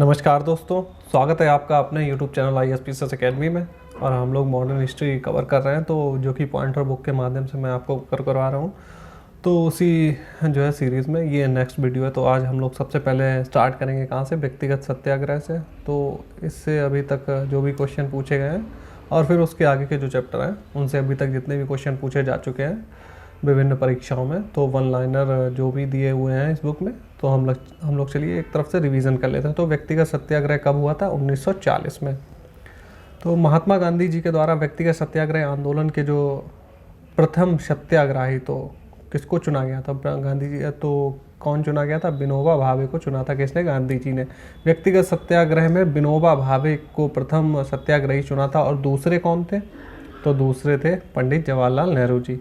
नमस्कार दोस्तों, स्वागत है आपका अपने YouTube चैनल ISPSS अकेडमी में। और हम लोग मॉडर्न हिस्ट्री कवर कर रहे हैं, तो जो कि पॉइंटर बुक के माध्यम से मैं आपको करवा रहा हूँ। तो उसी जो है सीरीज़ में ये नेक्स्ट वीडियो है। तो आज हम लोग सबसे पहले स्टार्ट करेंगे कहाँ से, व्यक्तिगत सत्याग्रह से। तो इससे अभी तक जो भी क्वेश्चन पूछे गए हैं और फिर उसके आगे के जो चैप्टर हैं उनसे अभी तक जितने भी क्वेश्चन पूछे जा चुके हैं विभिन्न परीक्षाओं में, तो वन लाइनर जो भी दिए हुए हैं इस बुक में, तो हम लोग चलिए एक तरफ से रिवीजन कर लेते हैं। तो व्यक्तिगत सत्याग्रह कब हुआ था? 1940 में। तो महात्मा गांधी जी के द्वारा व्यक्तिगत सत्याग्रह आंदोलन के जो प्रथम सत्याग्रही, तो किसको चुना गया था? गांधी जी। तो कौन चुना गया था? विनोबा भावे को चुना था। किसने? गांधी जी ने। व्यक्तिगत सत्याग्रह में विनोबा भावे को प्रथम सत्याग्रही चुना था। और दूसरे कौन थे? तो दूसरे थे पंडित जवाहरलाल नेहरू जी।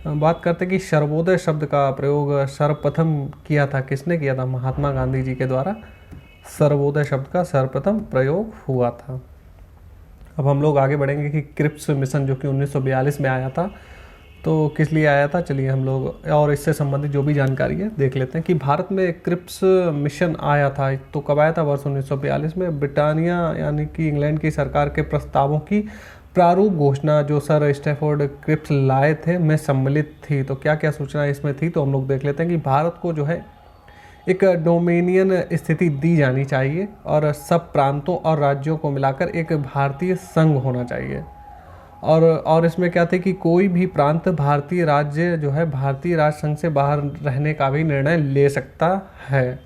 बात करते कि सर्वोदय शब्द का प्रयोग सर्वप्रथम किया था। किसने किया था? महात्मा गांधी जी के द्वारा सर्वोदय शब्द का सर्वप्रथम प्रयोग हुआ था। अब हम लोग आगे बढ़ेंगे कि क्रिप्स मिशन जो कि 1942 में आया था, तो किस लिए आया था, चलिए हम लोग और इससे संबंधित जो भी जानकारी है देख लेते हैं। कि भारत में क्रिप्स मिशन आया था, तो कब आया था? वर्ष 1942 में। ब्रिटानिया यानी कि इंग्लैंड की सरकार के प्रस्तावों की प्रारूप घोषणा जो सर स्टैफोर्ड क्रिप्स लाए थे में सम्मिलित थी। तो क्या क्या सूचना इसमें थी, तो हम लोग देख लेते हैं। कि भारत को जो है एक डोमिनियन स्थिति दी जानी चाहिए और सब प्रांतों और राज्यों को मिलाकर एक भारतीय संघ होना चाहिए। और इसमें क्या थे कि कोई भी प्रांत भारतीय राज्य जो है भारतीय राज्य संघ से बाहर रहने का भी निर्णय ले सकता है।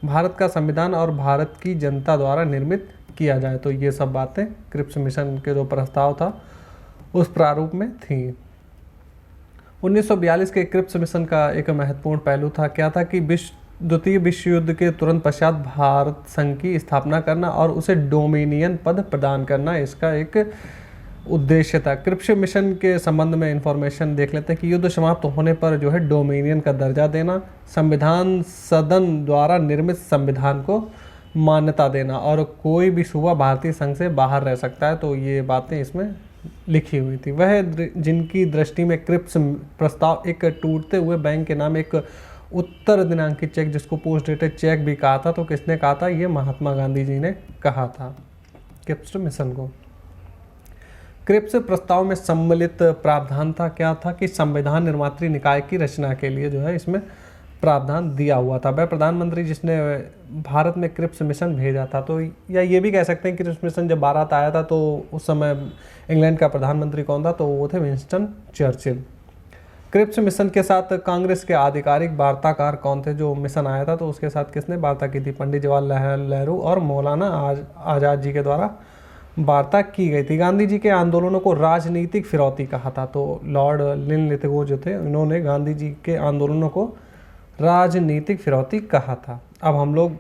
भारत का संविधान और भारत की जनता द्वारा निर्मित किया जाए। तो ये सब बातें क्रिप्स मिशन के जो प्रस्ताव था उस प्रारूप में थी। 1942 के क्रिप्स मिशन का एक महत्वपूर्ण पहलू था, क्या था कि द्वितीय विश्व युद्ध के तुरंत पश्चात भारत संघ की स्थापना करना और उसे डोमिनियन पद प्रदान करना, इसका एक उद्देश्य था। क्रिप्स मिशन के संबंध में इंफॉर्मेशन देख लेते हैं। कि युद्ध समाप्त होने पर जो है डोमिनियन का दर्जा देना, संविधान सदन द्वारा निर्मित संविधान को मान्यता देना, और कोई भी सूबा भारतीय संघ से बाहर रह सकता है। तो ये बातें इसमें लिखी हुई थी। वह जिनकी दृष्टि में क्रिप्स प्रस्ताव एक टूटते हुए बैंक के नाम एक उत्तर दिनांकित चेक, जिसको पोस्ट डेटेड चेक भी कहा था, तो किसने कहा था? ये महात्मा गांधी जी ने कहा था क्रिप्स मिशन को। क्रिप्स प्रस्ताव में सम्मिलित प्रावधान था, क्या था कि संविधान निर्मात्री निकाय की रचना के लिए जो है इसमें प्रावधान दिया हुआ था। वह प्रधानमंत्री जिसने भारत में क्रिप्स मिशन भेजा था। तो या ये भी कह सकते हैं कि क्रिप्स मिशन जब भारत आया था तो उस समय इंग्लैंड का प्रधानमंत्री कौन था? तो वो थे विंस्टन चर्चिल। क्रिप्स मिशन के साथ कांग्रेस के आधिकारिक वार्ताकार कौन थे? जो मिशन आया था तो उसके साथ किसने वार्ता की थी? पंडित जवाहरलाल नेहरू और मौलाना आज़ाद जी के द्वारा वार्ता की गई थी। गांधी जी के आंदोलनों को राजनीतिक फिरौती कहा था। तो लॉर्ड लिनलिथगो जो थे, इन्होंने गांधी जी के आंदोलनों को राजनीतिक फिरौती कहा था। अब हम लोग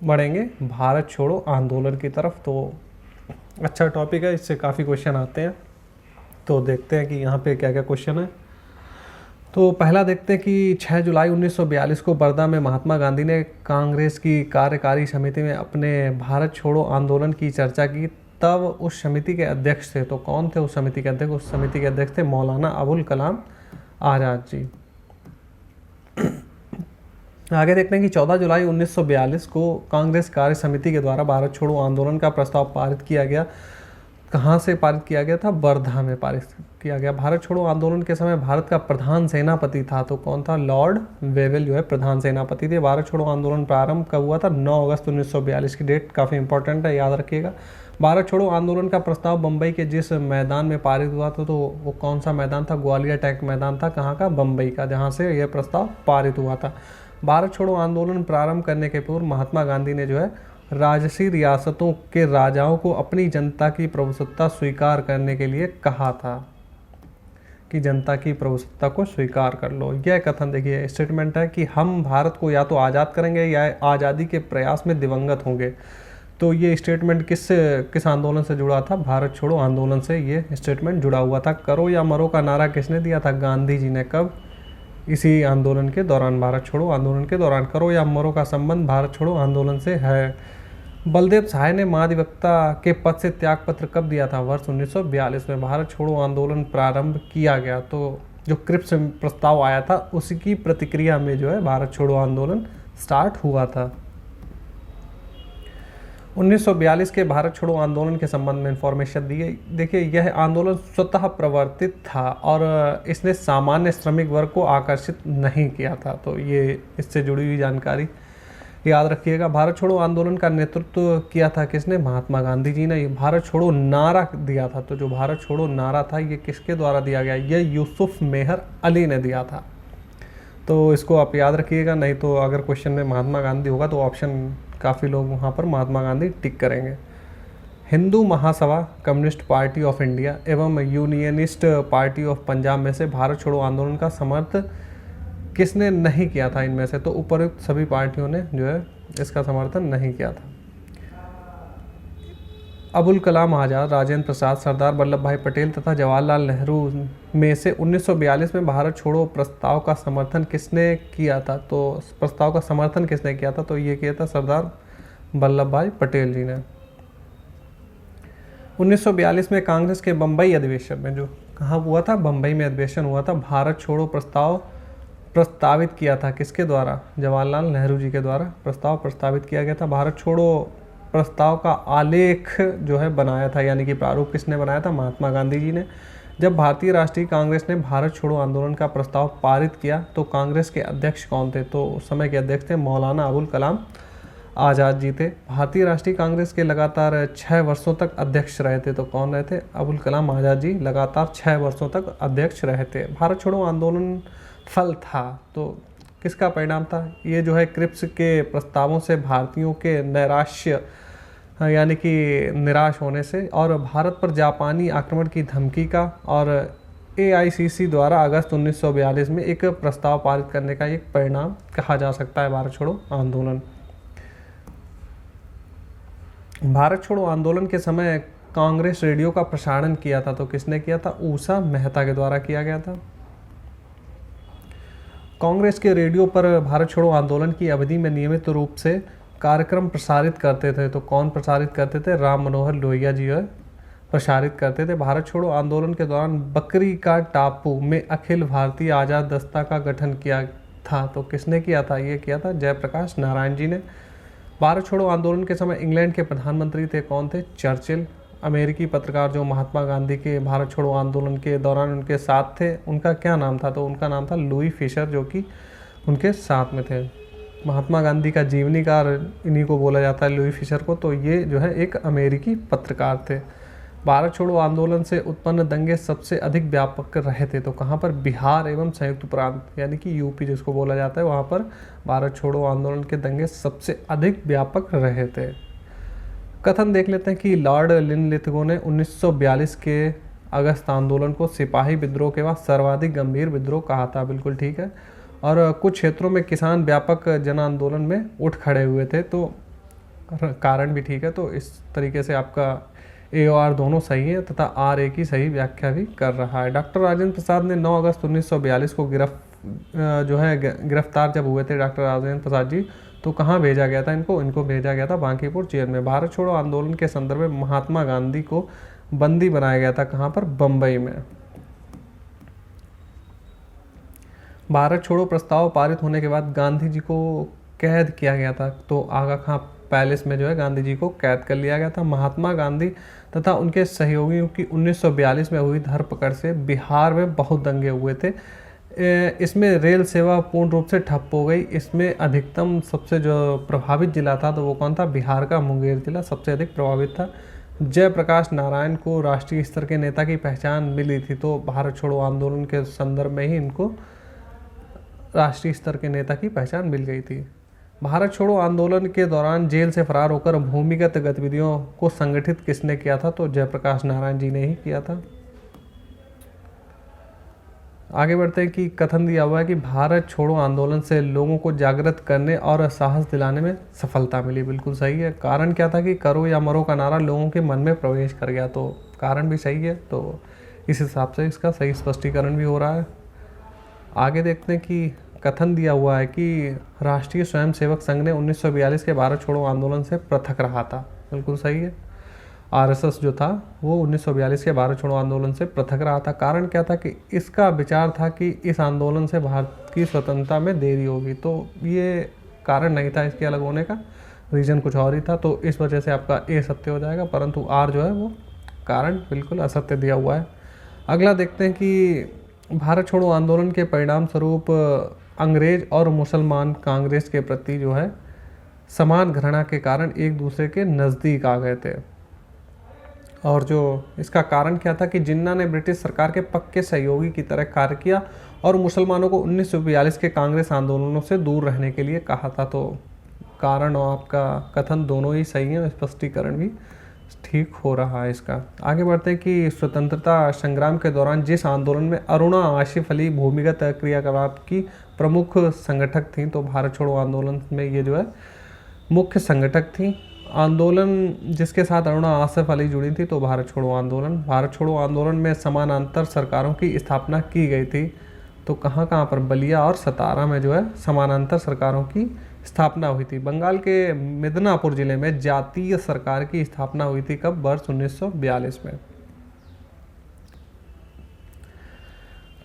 बढ़ेंगे भारत छोड़ो आंदोलन की तरफ। तो अच्छा टॉपिक है, इससे काफ़ी क्वेश्चन आते हैं, तो देखते हैं कि यहाँ पे क्या क्या क्वेश्चन है। तो पहला देखते हैं कि 6 जुलाई 1942 को वर्धा में महात्मा गांधी ने कांग्रेस की कार्यकारी समिति में अपने भारत छोड़ो आंदोलन की चर्चा की। तब उस समिति के अध्यक्ष थे, तो कौन थे उस समिति के अध्यक्ष? उस समिति के अध्यक्ष थे मौलाना अबुल कलाम आज़ाद जी। आगे देखते हैं कि 14 जुलाई 1942 को कांग्रेस कार्य समिति के द्वारा भारत छोड़ो आंदोलन का प्रस्ताव पारित किया गया। कहाँ से पारित किया गया था? वर्धा में पारित किया गया। भारत छोड़ो आंदोलन के समय भारत का प्रधान सेनापति था, तो कौन था? लॉर्ड वेवेल जो है प्रधान सेनापति थे। भारत छोड़ो आंदोलन प्रारंभ कब हुआ था? 9 अगस्त 1942 की डेट काफ़ी इंपॉर्टेंट है, याद रखिएगा। भारत छोड़ो आंदोलन का प्रस्ताव बम्बई के जिस मैदान में पारित हुआ था, तो वो कौन सा मैदान था? ग्वालियर टैंक मैदान था। कहाँ का? बम्बई का, जहाँ से यह प्रस्ताव पारित हुआ था। भारत छोड़ो आंदोलन प्रारंभ करने के पूर्व महात्मा गांधी ने जो है राजसी रियासतों के राजाओं को अपनी जनता की प्रभुसत्ता स्वीकार करने के लिए कहा था। कि जनता की प्रभुसत्ता को स्वीकार कर लो। यह कथन देखिए, स्टेटमेंट है कि हम भारत को या तो आज़ाद करेंगे या आज़ादी के प्रयास में दिवंगत होंगे। तो ये स्टेटमेंट किस आंदोलन से जुड़ा था? भारत छोड़ो आंदोलन से ये स्टेटमेंट जुड़ा हुआ था। करो या मरो का नारा किसने दिया था? गांधी जी ने। कब? इसी आंदोलन के दौरान, भारत छोड़ो आंदोलन के दौरान। करो या मरो का संबंध भारत छोड़ो आंदोलन से है। बलदेव सहाय ने महाधिवक्ता के पद से त्यागपत्र कब दिया था? वर्ष 1942 में। भारत छोड़ो आंदोलन प्रारंभ किया गया, तो जो क्रिप्स प्रस्ताव आया था उसी प्रतिक्रिया में जो है भारत छोड़ो आंदोलन स्टार्ट हुआ था। 1942 के भारत छोड़ो आंदोलन के संबंध में इंफॉर्मेशन दी है। देखिए, यह आंदोलन स्वतः प्रवर्तित था और इसने सामान्य श्रमिक वर्ग को आकर्षित नहीं किया था। तो ये इससे जुड़ी हुई जानकारी याद रखिएगा। भारत छोड़ो आंदोलन का नेतृत्व किया था किसने? महात्मा गांधी जी ने। भारत छोड़ो नारा दिया था। तो जो भारत छोड़ो नारा था ये किसके द्वारा दिया गया? ये यूसुफ मेहर अली ने दिया था। तो इसको आप याद रखिएगा, नहीं तो अगर क्वेश्चन में महात्मा गांधी होगा तो ऑप्शन काफ़ी लोग वहाँ पर महात्मा गांधी टिक करेंगे। Hindu Mahasabha, communist party of India एवं यूनियनिस्ट पार्टी ऑफ पंजाब में से भारत छोड़ो आंदोलन का समर्थन किसने नहीं किया था इनमें से? तो उपरोक्त सभी पार्टियों ने जो है इसका समर्थन नहीं किया था। अबुल कलाम आज़ाद, राजेंद्र प्रसाद, सरदार वल्लभ भाई पटेल तथा जवाहरलाल नेहरू में से 1942 में भारत छोड़ो प्रस्ताव का समर्थन किसने किया था? तो प्रस्ताव का समर्थन किसने किया था? तो ये किया था सरदार वल्लभ भाई पटेल जी ने। 1942 में कांग्रेस के बम्बई अधिवेशन में, जो कहाँ हुआ था? बम्बई में अधिवेशन हुआ था, भारत छोड़ो प्रस्ताव प्रस्तावित किया था किसके द्वारा? जवाहरलाल नेहरू जी के द्वारा प्रस्ताव प्रस्तावित किया गया था। भारत छोड़ो प्रस्ताव का आलेख जो है बनाया था, यानी कि प्रारूप किसने बनाया था? महात्मा गांधी जी ने। जब भारतीय राष्ट्रीय कांग्रेस ने भारत छोड़ो आंदोलन का प्रस्ताव पारित किया तो कांग्रेस के अध्यक्ष कौन थे? तो उस समय के अध्यक्ष थे मौलाना अबुल कलाम आज़ाद जी थे। भारतीय राष्ट्रीय कांग्रेस के लगातार 6 वर्षों तक अध्यक्ष रहे थे। तो कौन रहे थे? अबुल कलाम आज़ाद जी लगातार 6 वर्षों तक अध्यक्ष रहे थे। भारत छोड़ो आंदोलन फल था, तो किसका परिणाम था? ये जो है क्रिप्स के प्रस्तावों से भारतीयों के नैराश्य यानी कि निराश होने से और भारत पर जापानी आक्रमण की धमकी का और AICC द्वारा अगस्त 1942 में एक प्रस्ताव पारित करने का एक परिणाम कहा जा सकता है भारत छोड़ो आंदोलन। भारत छोड़ो आंदोलन के समय कांग्रेस रेडियो का प्रसारण किया था, तो किसने किया था? ऊषा मेहता के द्वारा किया गया था। कांग्रेस के रेडियो पर भारत छोड़ो आंदोलन की अवधि में नियमित रूप से कार्यक्रम प्रसारित करते थे। तो कौन प्रसारित करते थे? राम मनोहर लोहिया जी प्रसारित करते थे। भारत छोड़ो आंदोलन के दौरान बकरी का टापू में अखिल भारतीय आज़ाद दस्ता का गठन किया था। तो किसने किया था? ये किया था जयप्रकाश नारायण जी ने। भारत छोड़ो आंदोलन के समय इंग्लैंड के प्रधानमंत्री थे कौन थे? चर्चिल। अमेरिकी पत्रकार जो महात्मा गांधी के भारत छोड़ो आंदोलन के दौरान उनके साथ थे, उनका क्या नाम था? तो उनका नाम था लुई फिशर, जो कि उनके साथ में थे। महात्मा गांधी का जीवनीकार इन्हीं को बोला जाता है, लुई फिशर को। तो ये जो है एक अमेरिकी पत्रकार थे। भारत छोड़ो आंदोलन से उत्पन्न दंगे सबसे अधिक व्यापक रहे थे। तो कहाँ पर? बिहार एवं संयुक्त प्रांत यानी कि यूपी जिसको बोला जाता है, वहाँ पर भारत छोड़ो आंदोलन के दंगे सबसे अधिक व्यापक रहे थे। कथन देख लेते हैं कि लॉर्ड लिनलिथगो ने 1942 के अगस्त आंदोलन को सिपाही विद्रोह के बाद सर्वाधिक गंभीर विद्रोह कहा था। बिल्कुल ठीक है। और कुछ क्षेत्रों में किसान व्यापक जन आंदोलन में उठ खड़े हुए थे, तो कारण भी ठीक है। तो इस तरीके से आपका A और R दोनों सही है तथा R A की सही व्याख्या भी कर रहा है। डॉक्टर राजेंद्र प्रसाद ने 9 अगस्त 1942 को गिरफ्तार जब हुए थे डॉक्टर राजेंद्र प्रसाद जी, तो कहाँ भेजा गया था इनको भेजा गया था बांकीपुर जेल में। भारत छोड़ो आंदोलन के संदर्भ में महात्मा गांधी को बंदी बनाया गया था, कहाँ पर? बम्बई में। भारत छोड़ो प्रस्ताव पारित होने के बाद गांधी जी को कैद किया गया था। तो आगा खां पैलेस में जो है गांधी जी को कैद कर लिया गया था। महात्मा गांधी तथा उनके सहयोगियों की 1942 में हुई धरपकड़ से बिहार में बहुत दंगे हुए थे। इसमें रेल सेवा पूर्ण रूप से ठप हो गई। इसमें अधिकतम सबसे जो प्रभावित जिला था तो वो कौन था? बिहार का मुंगेर जिला सबसे अधिक प्रभावित था। जयप्रकाश नारायण को राष्ट्रीय स्तर के नेता की पहचान मिली थी। तो भारत छोड़ो आंदोलन के संदर्भ में ही इनको राष्ट्रीय स्तर के नेता की पहचान मिल गई थी। भारत छोड़ो आंदोलन के दौरान जेल से फरार होकर भूमिगत गतिविधियों को संगठित किसने किया था? तो जयप्रकाश नारायण जी ने ही किया था। आगे बढ़ते हैं कि कथन दिया हुआ है कि भारत छोड़ो आंदोलन से लोगों को जागृत करने और साहस दिलाने में सफलता मिली। बिल्कुल सही है। कारण क्या था? कि करो या मरो का नारा लोगों के मन में प्रवेश कर गया। तो कारण भी सही है, तो इस हिसाब से इसका सही स्पष्टीकरण भी हो रहा है। आगे देखते हैं कि कथन दिया हुआ है कि राष्ट्रीय स्वयंसेवक संघ ने 1942 के भारत छोड़ो आंदोलन से पृथक रहा था। बिल्कुल सही है। RSS जो था वो 1942 के भारत छोड़ो आंदोलन से पृथक रहा था। कारण क्या था? कि इसका विचार था कि इस आंदोलन से भारत की स्वतंत्रता में देरी होगी। तो ये कारण नहीं था इसके अलग होने का। रीजन कुछ और ही था, तो इस वजह से आपका ए सत्य हो जाएगा, परंतु आर जो है वो कारण बिल्कुल असत्य दिया हुआ है। अगला देखते हैं कि भारत छोड़ो आंदोलन के परिणाम स्वरूप अंग्रेज और मुसलमान कांग्रेस के प्रति जो है समान घृणा के कारण एक दूसरे के नज़दीक आ गए थे। और जो इसका कारण क्या था कि जिन्ना ने ब्रिटिश सरकार के पक्के सहयोगी की तरह कार्य किया और मुसलमानों को 1942 के कांग्रेस आंदोलनों से दूर रहने के लिए कहा था। तो कारण और आपका कथन दोनों ही सही हैं, स्पष्टीकरण भी ठीक हो रहा है इसका। आगे बढ़ते हैं कि स्वतंत्रता संग्राम के दौरान जिस आंदोलन में अरुणा आसिफ अली भूमिगत क्रियाकलाप की प्रमुख संगठक थी, तो भारत छोड़ो आंदोलन में ये जो है मुख्य संगठक थी। आंदोलन जिसके साथ अरुणा आसिफ अली जुड़ी थी, तो भारत छोड़ो आंदोलन। भारत छोड़ो आंदोलन में समानांतर सरकारों की स्थापना की गई थी। तो कहाँ कहाँ पर, बलिया और सतारा में जो है समानांतर सरकारों की स्थापना हुई थी। बंगाल के मिदनापुर जिले में जातीय सरकार की स्थापना हुई थी कब, वर्ष 1942 में।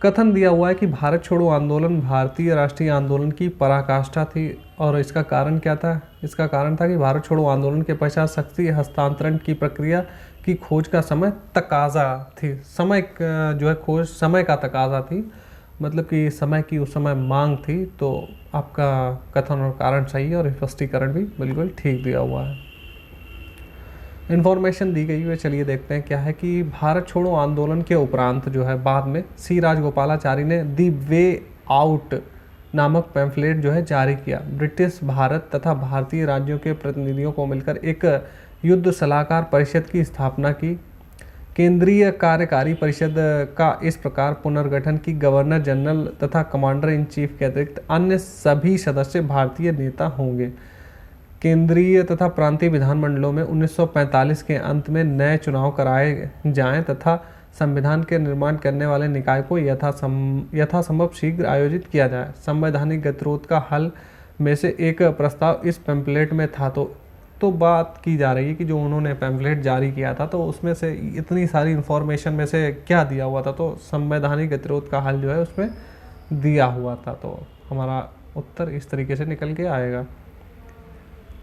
कथन दिया हुआ है कि भारत छोड़ो आंदोलन भारतीय राष्ट्रीय आंदोलन की पराकाष्ठा थी। और इसका कारण क्या था? इसका कारण था कि भारत छोड़ो आंदोलन के पश्चात शक्ति हस्तांतरण की प्रक्रिया की खोज का समय तकाजा थी। समय जो है खोज समय का तकाजा थी, मतलब कि समय की उस समय मांग थी। तो आपका कथन और कारण सही है और स्पष्टीकरण भी बिल्कुल ठीक दिया हुआ है, इन्फॉर्मेशन दी गई है। चलिए देखते हैं क्या है कि भारत छोड़ो आंदोलन के उपरांत जो है बाद में सी राजगोपालाचारी ने दी वे आउट नामक पैम्फलेट जो है जारी किया। ब्रिटिश भारत तथा भारतीय राज्यों के प्रतिनिधियों को मिलकर एक युद्ध सलाहकार परिषद की स्थापना की। केंद्रीय कार्यकारी परिषद का इस प्रकार पुनर्गठन की गवर्नर जनरल तथा कमांडर इन चीफ के अतिरिक्त अन्य सभी सदस्य भारतीय नेता होंगे। केंद्रीय तथा प्रांतीय विधानमंडलों में 1945 के अंत में नए चुनाव कराए जाएं तथा संविधान के निर्माण करने वाले निकाय को यथासंभव शीघ्र आयोजित किया जाए। संवैधानिक गतिरोध का हल में से एक प्रस्ताव इस पैम्फलेट में था। तो बात की जा रही है कि जो उन्होंने पैम्फलेट जारी किया था, तो उसमें से इतनी सारी इन्फॉर्मेशन में से क्या दिया हुआ था, तो संवैधानिक गतिरोध का हल जो है उसमें दिया हुआ था। तो हमारा उत्तर इस तरीके से निकल के आएगा।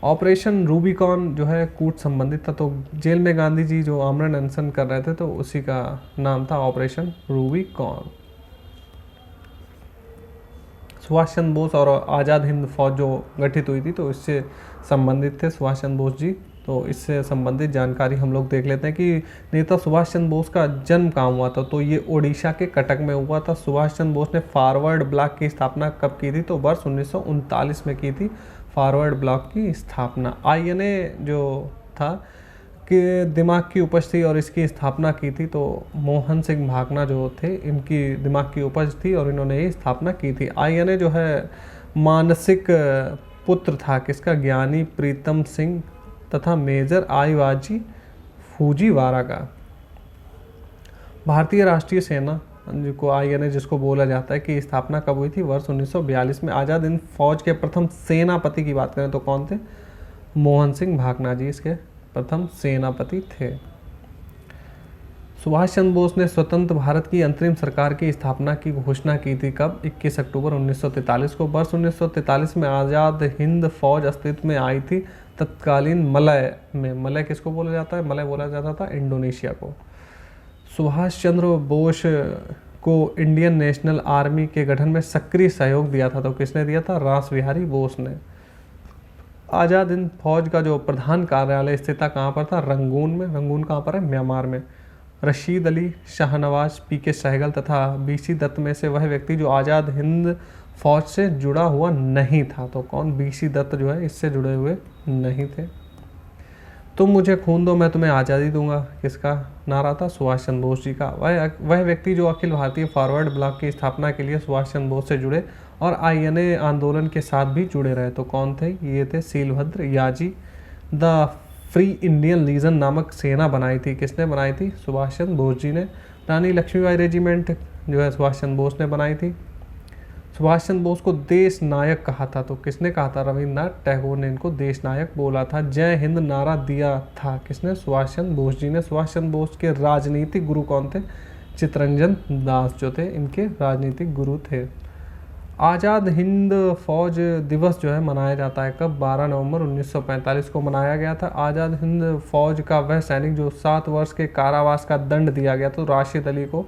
ऑपरेशन रूबिकॉन जो है कूट संबंधित था। तो जेल में गांधी जी जो आमरण अनशन कर रहे थे, तो उसी का नाम था ऑपरेशन रूबिकॉन। सुभाष चंद्र बोस और आज़ाद हिंद फौज जो गठित हुई थी, तो इससे संबंधित थे सुभाष चंद्र बोस जी। तो इससे संबंधित जानकारी हम लोग देख लेते हैं कि नेता सुभाष चंद्र बोस का जन्म कहाँ हुआ था। तो ये ओडिशा के कटक में हुआ था। सुभाष चंद्र बोस ने फॉरवर्ड ब्लॉक की स्थापना कब की थी, तो वर्ष 1939 में की थी फॉरवर्ड ब्लॉक की स्थापना। आईएनए जो था कि दिमाग की उपज थी और इसकी स्थापना की थी, तो मोहन सिंह भागना जो थे इनकी दिमाग की उपज थी और इन्होंने ये स्थापना की थी। आईएनए जो है मानसिक पुत्र था किसका, ज्ञानी प्रीतम सिंह तथा मेजर आईवाजी फूजीवारा का। भारतीय राष्ट्रीय सेना जिसको आईएनए जिसको बोला जाता है कि स्थापना कब हुई थी, वर्ष 1942 में। आज़ाद हिंद फौज के प्रथम सेनापति की बात करें तो कौन थे, मोहन सिंह भागना जी इसके प्रथम सेनापति थे। सुभाष चंद्र बोस ने स्वतंत्र भारत की अंतरिम सरकार की स्थापना की घोषणा की थी कब, 21 अक्टूबर 1943 को। वर्ष 1943 में आज़ाद हिंद फौज अस्तित्व में आई थी तत्कालीन मलय में। मलय किसको बोला जाता है, मलय बोला जाता था इंडोनेशिया को। सुभाष चंद्र बोस को इंडियन नेशनल आर्मी के गठन में सक्रिय सहयोग दिया था। तो किसने दिया था, रास बिहारी बोस ने। आज़ाद हिंद फौज का जो प्रधान कार्यालय स्थित था कहाँ पर था, रंगून में। रंगून कहाँ पर है, म्यांमार में। रशीद अली, शाहनवाज, पीके सहगल तथा बीसी दत्त में से वह व्यक्ति जो आज़ाद हिंद फौज से जुड़ा हुआ नहीं था। तो कौन, बीसी दत्त जो है इससे जुड़े हुए नहीं थे। तुम मुझे खून दो मैं तुम्हें आज़ादी दूंगा किसका नारा था, सुभाष चंद्र बोस जी का। वह व्यक्ति जो अखिल भारतीय फॉरवर्ड ब्लॉक की स्थापना के लिए सुभाष चंद्र बोस से जुड़े और आईएनए आंदोलन के साथ भी जुड़े रहे। तो कौन थे, ये थे सीलभद्र याजी। द फ्री इंडियन लीजन नामक सेना बनाई थी, किसने बनाई थी, सुभाष चंद्र बोस जी ने। रानी लक्ष्मीबाई रेजिमेंट जो है सुभाष चंद्र बोस ने बनाई थी। सुभाष चंद्र बोस को देश नायक कहा था, तो किसने कहा था, रविन्द्रनाथ टैगोर ने इनको देश नायक बोला था। जय हिंद नारा दिया था किसने, सुभाष चंद्र बोस जी ने। सुभाष चंद्र बोस के राजनीतिक गुरु कौन थे, चित्तरंजन दास जो थे इनके राजनीतिक गुरु थे। आज़ाद हिंद फौज दिवस जो है मनाया जाता है कब? 12 नवंबर 1945 को मनाया गया था। आज़ाद हिंद फौज का वह सैनिक जो 7 वर्ष के कारावास का दंड दिया गया, तो राशिद अली को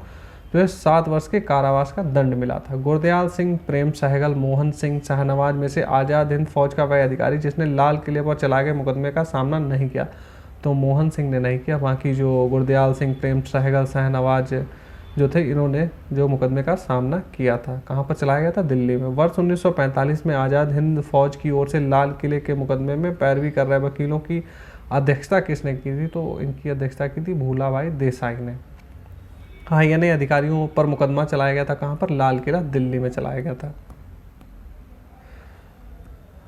जो है 7 वर्ष के कारावास का दंड मिला था। गुरदयाल सिंह, प्रेम सहगल, मोहन सिंह, शाहनवाज में से आज़ाद हिंद फौज का वह अधिकारी जिसने लाल किले पर चलाए गए मुकदमे का सामना नहीं किया, तो मोहन सिंह ने नहीं किया। बाकी जो गुरदयाल सिंह, प्रेम सहगल, शाहनवाज जो थे, इन्होंने जो मुकदमे का सामना किया था। कहाँ पर चलाया गया था? दिल्ली में। वर्ष 1945 में आज़ाद हिंद फौज की ओर से लाल किले के मुकदमे में पैरवी कर रहे वकीलों की अध्यक्षता किसने की थी? तो इनकी अध्यक्षता की थी भूलाभाई देसाई ने। हाँ, यानी अधिकारियों पर मुकदमा चलाया गया था कहाँ पर? लाल किला, दिल्ली में चलाया गया था।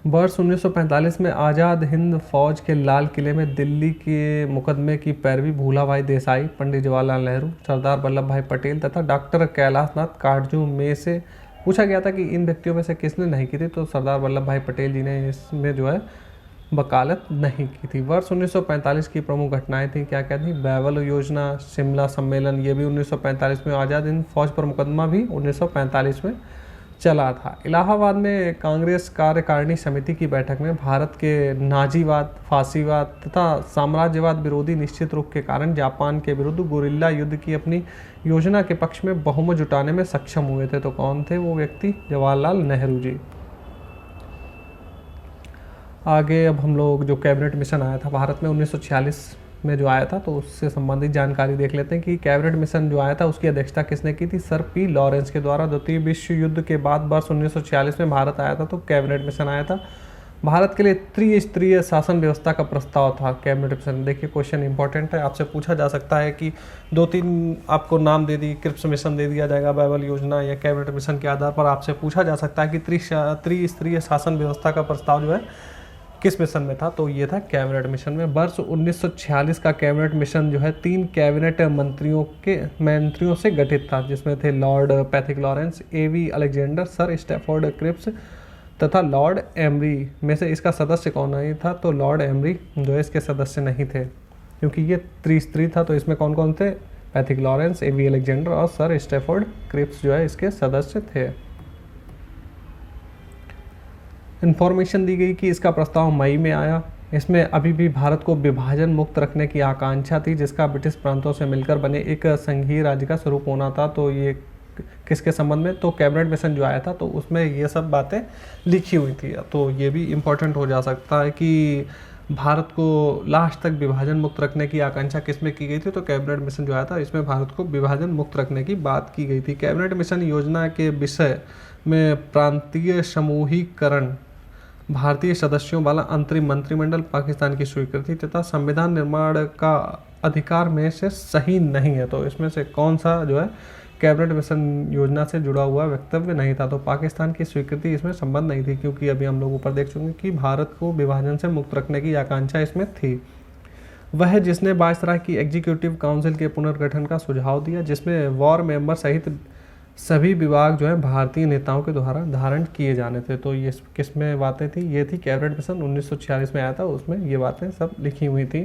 वर्ष 1945 में आज़ाद हिंद फौज के लाल किले में दिल्ली के मुकदमे की पैरवी भूलाभाई देसाई, पंडित जवाहरलाल नेहरू, सरदार वल्लभ भाई पटेल तथा डॉक्टर कैलाशनाथ काटजू में से पूछा गया था कि इन व्यक्तियों में से किसने नहीं की थी, तो सरदार वल्लभ भाई पटेल जी ने इसमें जो है वकालत नहीं की थी। वर्ष 1945 की प्रमुख घटनाएं थी, क्या क्या थी? बैवल योजना, शिमला सम्मेलन, ये भी 1945 में। आज़ाद हिंद फौज पर मुकदमा भी 1945 में चला था। इलाहाबाद में कांग्रेस कार्यकारिणी समिति की बैठक में भारत के नाजीवाद, फासीवाद तथा साम्राज्यवाद विरोधी निश्चित रुख के कारण जापान के विरुद्ध गुरिल्ला युद्ध की अपनी योजना के पक्ष में बहुमत जुटाने में सक्षम हुए थे। तो कौन थे वो व्यक्ति? जवाहरलाल नेहरू जी। आगे अब हम लोग जो कैबिनेट मिशन आया था भारत में 1946 में जो आया था, तो उससे संबंधित जानकारी देख लेते हैं कि कैबिनेट मिशन जो आया था उसकी अध्यक्षता किसने की थी? सर पी लॉरेंस के द्वारा। द्वितीय विश्व युद्ध के बाद वर्ष 1946 में भारत आया था, तो कैबिनेट मिशन आया था। भारत के लिए त्रिस्तरीय शासन व्यवस्था का प्रस्ताव था कैबिनेट मिशन। देखिए क्वेश्चन इंपॉर्टेंट है, आपसे पूछा जा सकता है कि 2-3 आपको नाम दे दी, क्रिप्स मिशन दे दिया जाएगा, बैबल योजना या कैबिनेट मिशन के आधार पर आपसे पूछा जा सकता है कि त्रिस्तरीय शासन व्यवस्था का प्रस्ताव जो है किस मिशन में था? तो ये था कैबिनेट मिशन में। वर्ष 1946 का कैबिनेट मिशन जो है 3 कैबिनेट मंत्रियों से गठित था, जिसमें थे लॉर्ड पैथिक लॉरेंस, एवी अलेक्जेंडर, सर स्टैफोर्ड क्रिप्स तथा लॉर्ड एमरी। में से इसका सदस्य कौन नहीं था? तो लॉर्ड एमरी जो है इसके सदस्य नहीं थे, क्योंकि ये त्रिस्तरीय था। तो इसमें कौन कौन थे? पैथिक लॉरेंस, एवी अलेक्जेंडर और सर स्टैफोर्ड क्रिप्स जो है इसके सदस्य थे। इन्फॉर्मेशन दी गई कि इसका प्रस्ताव मई में आया। इसमें अभी भी भारत को विभाजन मुक्त रखने की आकांक्षा थी, जिसका ब्रिटिश प्रांतों से मिलकर बने एक संघीय राज्य का स्वरूप होना था। तो ये किसके संबंध में? तो कैबिनेट मिशन जो आया था तो उसमें ये सब बातें लिखी हुई थी। तो ये भी इम्पोर्टेंट हो जा सकता है कि भारत को लास्ट तक विभाजन मुक्त रखने की आकांक्षा किसमें की गई थी? तो कैबिनेट मिशन जो आया था इसमें भारत को विभाजन मुक्त रखने की बात की गई थी। कैबिनेट मिशन योजना के विषय में प्रांतीय समूहीकरण, भारतीय सदस्यों वाला अंतरिम मंत्रिमंडल, पाकिस्तान की स्वीकृति तथा संविधान निर्माण का अधिकार में से सही नहीं है। तो इसमें से कौन सा जो है कैबिनेट मिशन योजना से जुड़ा हुआ वक्तव्य नहीं था? तो पाकिस्तान की स्वीकृति इसमें संबंध नहीं थी, क्योंकि अभी हम लोग ऊपर देख चुके हैं कि भारत को विभाजन से मुक्त रखने की आकांक्षा इसमें थी। वह जिसने वायसराय की एग्जीक्यूटिव काउंसिल के पुनर्गठन का सुझाव दिया, जिसमें वॉर मेंबर सहित सभी विभाग जो है भारतीय नेताओं के द्वारा धारण किए जाने थे। तो ये किस में बातें थी? ये थी कैबिनेट मिशन 1946 में आया था, उसमें ये बातें सब लिखी हुई थी।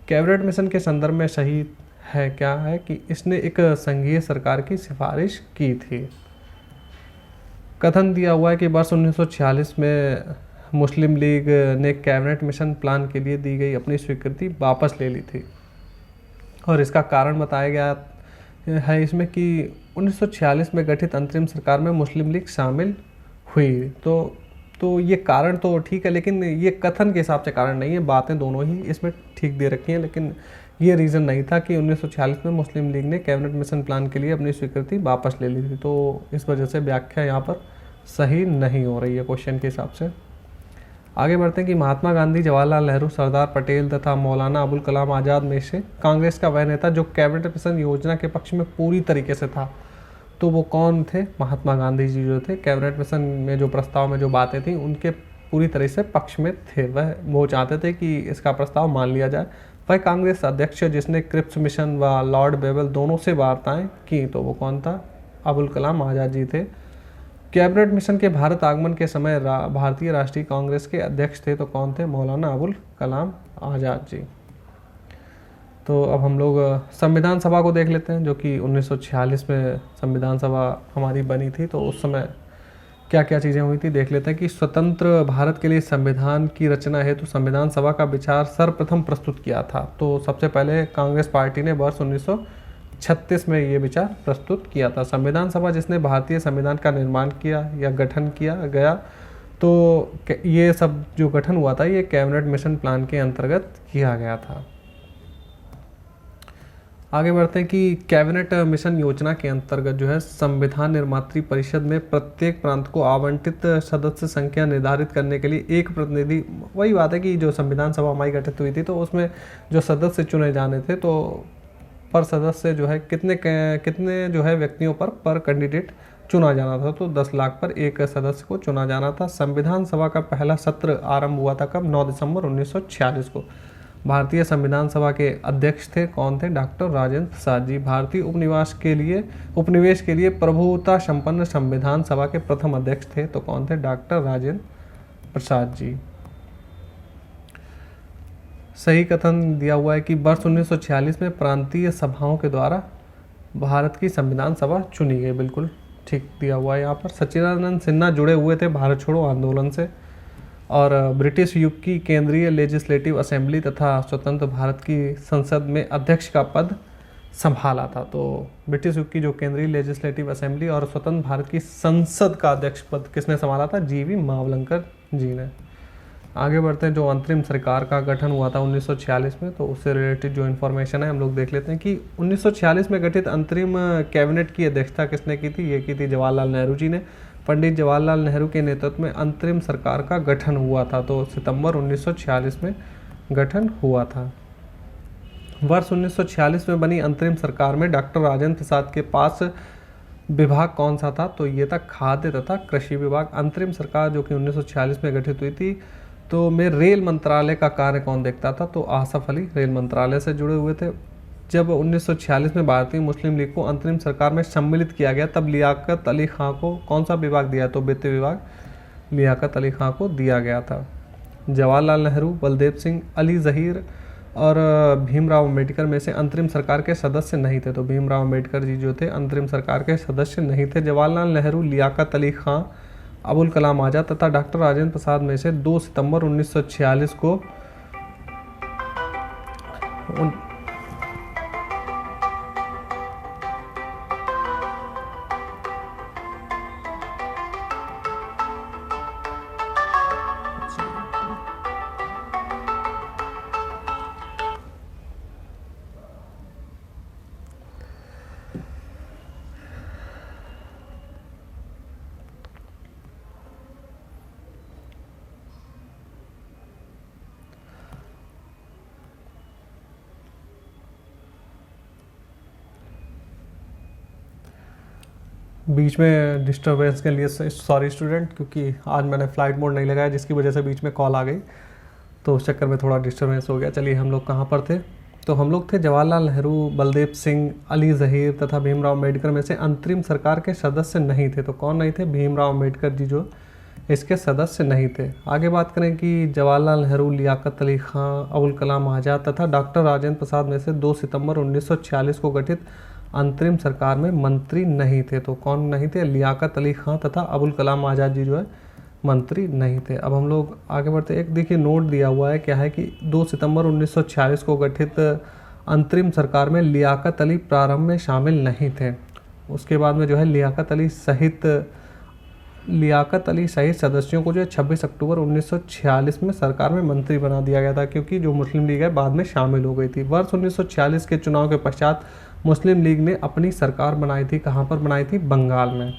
कैबिनेट मिशन के संदर्भ में सही है क्या है कि इसने एक संघीय सरकार की सिफारिश की थी। कथन दिया हुआ है कि वर्ष 1946 में मुस्लिम लीग ने कैबिनेट मिशन प्लान के लिए दी गई अपनी स्वीकृति वापस ले ली थी, और इसका कारण बताया गया है इसमें कि 1946 में गठित अंतरिम सरकार में मुस्लिम लीग शामिल हुई। तो ये कारण तो ठीक है, लेकिन ये कथन के हिसाब से कारण नहीं है। बातें दोनों ही इसमें ठीक दे रखी हैं, लेकिन ये रीज़न नहीं था कि 1946 में मुस्लिम लीग ने कैबिनेट मिशन प्लान के लिए अपनी स्वीकृति वापस ले ली थी। तो इस वजह से व्याख्या यहाँ पर सही नहीं हो रही है क्वेश्चन के हिसाब से। आगे बढ़ते हैं कि महात्मा गांधी, जवाहरलाल नेहरू, सरदार पटेल तथा मौलाना अबुल कलाम आज़ाद में से कांग्रेस का वह नेता जो कैबिनेट मिशन योजना के पक्ष में पूरी तरीके से था, तो वो कौन थे? महात्मा गांधी जी जो थे कैबिनेट मिशन में जो प्रस्ताव में जो बातें थी उनके पूरी तरह से पक्ष में थे। वो चाहते थे कि इसका प्रस्ताव मान लिया जाए। वह कांग्रेस अध्यक्ष जिसने क्रिप्स मिशन व लॉर्ड बेवल दोनों से वार्ताएं की, तो वो कौन था? अबुल कलाम आज़ाद जी थे। कैबिनेट मिशन के भारत आगमन के समय भारतीय राष्ट्रीय कांग्रेस के अध्यक्ष थे, तो कौन थे? मौलाना अबुल कलाम आज़ाद जी। तो अब हम लोग संविधान सभा को देख लेते हैं, जो कि 1946 में संविधान सभा हमारी बनी थी। तो उस समय क्या क्या चीज़ें हुई थी देख लेते हैं कि स्वतंत्र भारत के लिए संविधान की रचना हेतु संविधान सभा का विचार सर्वप्रथम प्रस्तुत किया था। तो सबसे पहले कांग्रेस पार्टी ने वर्ष 1936 में ये विचार प्रस्तुत किया था। संविधान सभा जिसने भारतीय संविधान का निर्माण किया या गठन किया गया, तो ये सब जो गठन हुआ था ये कैबिनेट मिशन प्लान के अंतर्गत किया गया था। आगे बढ़ते हैं कि कैबिनेट मिशन योजना के अंतर्गत जो है संविधान निर्मात्री परिषद में प्रत्येक प्रांत को आवंटित सदस्य संख्या निर्धारित करने के लिए एक प्रतिनिधि, वही बात है कि जो संविधान सभा हमारी गठित हुई थी तो उसमें जो सदस्य चुने जाने थे, तो पर सदस्य जो है कितने जो है व्यक्तियों पर कैंडिडेट चुना जाना था, तो 10 लाख पर एक सदस्य को चुना जाना था। संविधान सभा का पहला सत्र आरंभ हुआ था कब? 9 दिसंबर 1946 को। भारतीय संविधान सभा के अध्यक्ष थे कौन थे? डॉक्टर राजेंद्र प्रसाद जी। भारतीय उपनिवेश के लिए प्रभुता संपन्न संविधान सभा के प्रथम अध्यक्ष थे, तो कौन थे? डॉक्टर राजेंद्र प्रसाद जी। सही कथन दिया हुआ है कि वर्ष 1946 में प्रांतीय सभाओं के द्वारा भारत की संविधान सभा चुनी गई। बिल्कुल ठीक दिया हुआ है यहाँ पर। सच्चिदानंद सिन्हा जुड़े हुए थे भारत छोड़ो आंदोलन से और ब्रिटिश युग की केंद्रीय लेजिस्लेटिव असेंबली तथा स्वतंत्र भारत की संसद में अध्यक्ष का पद संभाला था। तो ब्रिटिश युग की जो केंद्रीय लेजिस्लेटिव असेंबली और स्वतंत्र भारत की संसद का अध्यक्ष पद किसने संभाला था? जीवी मावलंकर जी ने। आगे बढ़ते हैं, जो अंतरिम सरकार का गठन हुआ था 1946 में, तो उससे रिलेटेड जो इन्फॉर्मेशन है हम लोग देख लेते हैं कि 1946 में गठित अंतरिम कैबिनेट की अध्यक्षता किसने की थी? ये की थी जवाहरलाल नेहरू जी ने। पंडित जवाहरलाल नेहरू के नेतृत्व में अंतरिम सरकार का गठन हुआ था, तो सितंबर 1946 में गठन हुआ था। वर्ष 1946 में बनी अंतरिम सरकार में डॉक्टर राजेंद्र प्रसाद के पास विभाग कौन सा था? तो ये था खाद्य तथा कृषि विभाग। अंतरिम सरकार जो कि 1946 में गठित हुई थी, तो में रेल मंत्रालय का कार्य कौन देखता था? तो आसफ अली रेल मंत्रालय से जुड़े हुए थे। जब 1946 में भारतीय मुस्लिम लीग को अंतरिम सरकार में सम्मिलित किया गया, तब लियाकत अली खां को कौन सा विभाग दिया? तो वित्त विभाग लियाकत अली खां को दिया गया था। जवाहरलाल नेहरू, बलदेव सिंह, अली ज़हीर और भीमराव अम्बेडकर में से अंतरिम सरकार के सदस्य नहीं थे, तो भीमराव अम्बेडकर जी जो थे अंतरिम सरकार के सदस्य नहीं थे। जवाहरलाल नेहरू, लियाकत अली खां, अबुल कलाम आज़ाद तथा डॉक्टर राजेंद्र प्रसाद में से 2 सितंबर 1946 को बीच में डिस्टरबेंस के लिए सॉरी स्टूडेंट, क्योंकि आज मैंने फ़्लाइट मोड नहीं लगाया जिसकी वजह से बीच में कॉल आ गई, तो उस चक्कर में थोड़ा डिस्टरबेंस हो गया। चलिए हम लोग कहाँ पर थे? तो हम लोग थे जवाहरलाल नेहरू, बलदेव सिंह, अली ज़हीर तथा भीमराव अम्बेडकर में से अंतरिम सरकार के सदस्य नहीं थे, तो कौन नहीं थे? भीमराव अम्बेडकर जी जो इसके सदस्य नहीं थे। आगे बात करें कि जवाहरलाल नेहरू, लियाकत अली खां, अबुल कलाम आज़ाद तथा डॉक्टर राजेंद्र प्रसाद में से 2 सितंबर 1946 को गठित अंतरिम सरकार में मंत्री नहीं थे, तो कौन नहीं थे? लियाकत अली खां तथा अबुल कलाम आज़ाद जी जो है मंत्री नहीं थे। अब हम लोग आगे बढ़ते, एक देखिए नोट दिया हुआ है, क्या है कि 2 सितंबर 1946 को गठित अंतरिम सरकार में लियाकत अली प्रारंभ में शामिल नहीं थे। उसके बाद में जो है लियाकत अली सहित सदस्यों को जो है 26 अक्टूबर 1946 में सरकार में मंत्री बना दिया गया था, क्योंकि जो मुस्लिम लीग है बाद में शामिल हो गई थी। वर्ष 1946 के चुनाव के पश्चात मुस्लिम लीग ने अपनी सरकार बनाई थी। कहाँ पर बनाई थी? बंगाल में।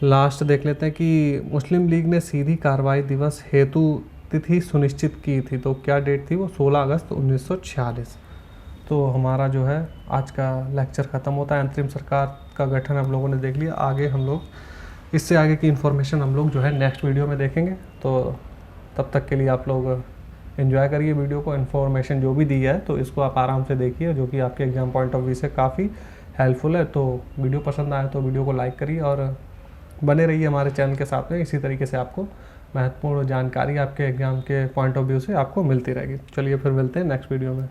लास्ट देख लेते हैं कि मुस्लिम लीग ने सीधी कार्रवाई दिवस हेतु तिथि सुनिश्चित की थी, तो क्या डेट थी वो? 16 अगस्त 1946। तो हमारा जो है आज का लेक्चर ख़त्म होता है। अंतरिम सरकार का गठन आप लोगों ने देख लिया। आगे हम लोग इससे आगे की इन्फॉर्मेशन हम लोग जो है नेक्स्ट वीडियो में देखेंगे। तो तब तक के लिए आप लोग एंजॉय करिए वीडियो को। इन्फॉर्मेशन जो भी दी है तो इसको आप आराम से देखिए, जो कि आपके एग्जाम पॉइंट ऑफ व्यू से काफ़ी हेल्पफुल है। तो वीडियो पसंद आए तो वीडियो को लाइक करिए और बने रहिए हमारे चैनल के साथ में। इसी तरीके से आपको महत्वपूर्ण जानकारी आपके एग्जाम के पॉइंट ऑफ व्यू से आपको मिलती रहेगी। चलिए फिर मिलते हैं नेक्स्ट वीडियो में।